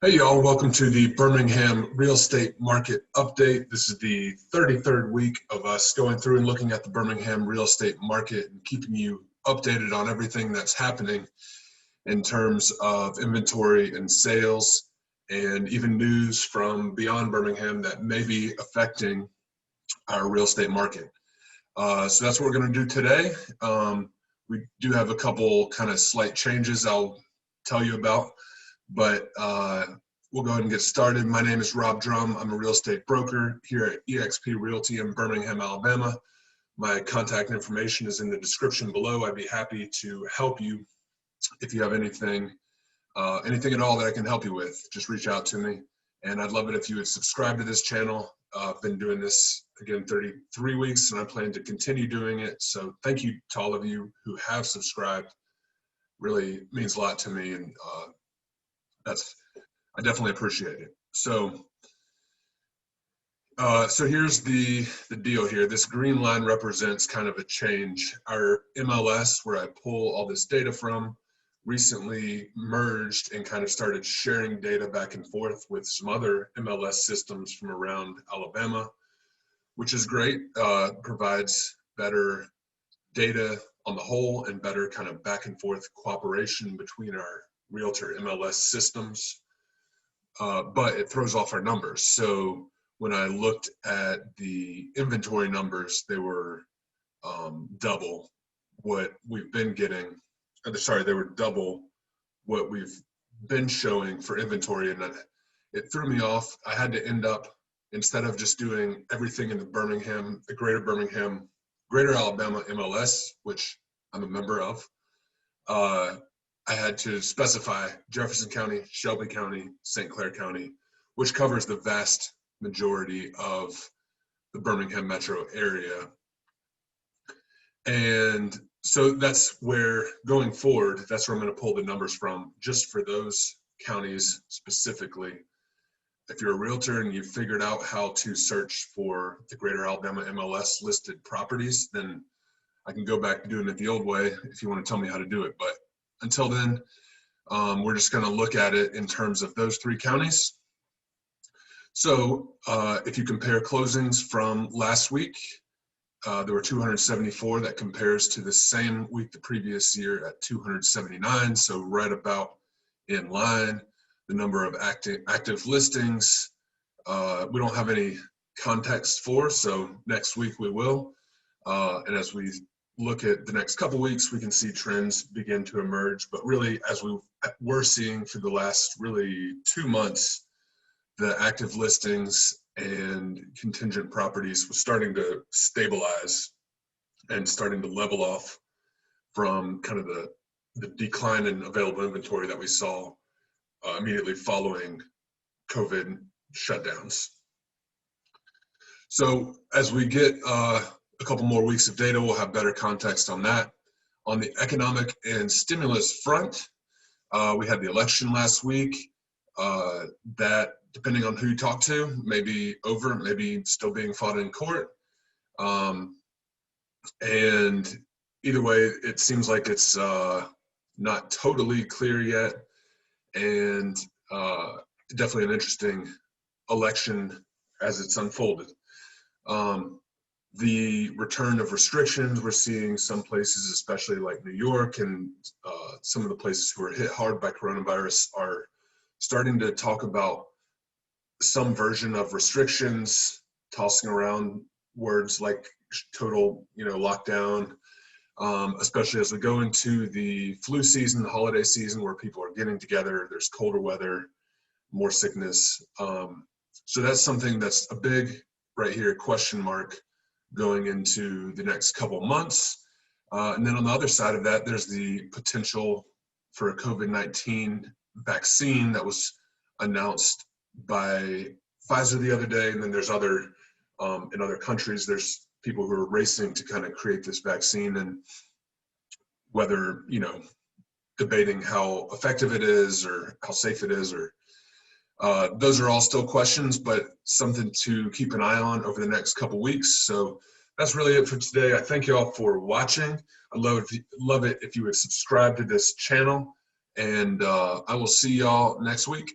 Hey y'all, welcome to the Birmingham real estate market update. This is the 33rd week of us going through and looking at the Birmingham real estate market and keeping you updated on everything that's happening in terms of inventory and sales and even news from beyond Birmingham that may be affecting our real estate market. So that's what we're going to do today. We do have a couple kind of slight changes I'll tell you about. But we'll go ahead and get started. My name is Rob.h.drum. I'm a real estate broker here at eXp Realty in Birmingham, Alabama. My contact information is in the description below. I'd be happy to help you if you have anything at all that I can help you with. Just reach out to me. And I'd love it if you would subscribe to this channel. I've been doing this, again, 33 weeks, and I plan to continue doing it. So thank you to all of you who have subscribed. Really means a lot to me, and I definitely appreciate it. So here's the deal here. This green line represents kind of a change. Our MLS, where I pull all this data from, recently merged and kind of started sharing data back and forth with some other MLS systems from around Alabama, which is great. Provides better data on the whole and better kind of back and forth cooperation between our realtor MLS systems. But it throws off our numbers. So when I looked at the inventory numbers, they were double what we've been getting. They were double what we've been showing for inventory, and it threw me off. I had to end up, instead of just doing everything in the greater Alabama MLS, which I'm a member of, I had to specify Jefferson County, Shelby County, St. Clair County, which covers the vast majority of the Birmingham metro area. And so that's where, going forward, that's where I'm going to pull the numbers from, just for those counties specifically. If you're a realtor and you've figured out how to search for the greater Alabama MLS listed properties, then I can go back to doing it the old way if you want to tell me how to do it. But until then, we're just going to look at it in terms of those three counties. So if you compare closings from last week, there were 274. That compares to the same week the previous year at 279. So right about in line. The number of active listings, we don't have any context for, so next week we will. And as we look at the next couple weeks, we can see trends begin to emerge. But really, as we were seeing for the last really 2 months, the active listings and contingent properties was starting to stabilize and starting to level off from kind of the decline in available inventory that we saw immediately following COVID shutdowns. So as we get a couple more weeks of data, we'll have better context on that. On the economic and stimulus front, we had the election last week. That, depending on who you talk to, may be over, maybe still being fought in court. And either way, it seems like it's not totally clear yet. And definitely an interesting election as it's unfolded. The return of restrictions, we're seeing some places, especially like New York and some of the places who are hit hard by coronavirus, are starting to talk about some version of restrictions, tossing around words like total, lockdown, especially as we go into the flu season, the holiday season, where people are getting together, there's colder weather, more sickness. So that's something that's a big, right here, question mark going into the next couple months. And then on the other side of that, there's the potential for a COVID-19 vaccine that was announced by Pfizer the other day. And then there's other, in other countries, there's people who are racing to kind of create this vaccine, and whether, debating how effective it is or how safe it is, or those are all still questions, but something to keep an eye on over the next couple weeks. So that's really it for today. I thank you all for watching. I'd love it if you would subscribe to this channel, and I will see y'all next week.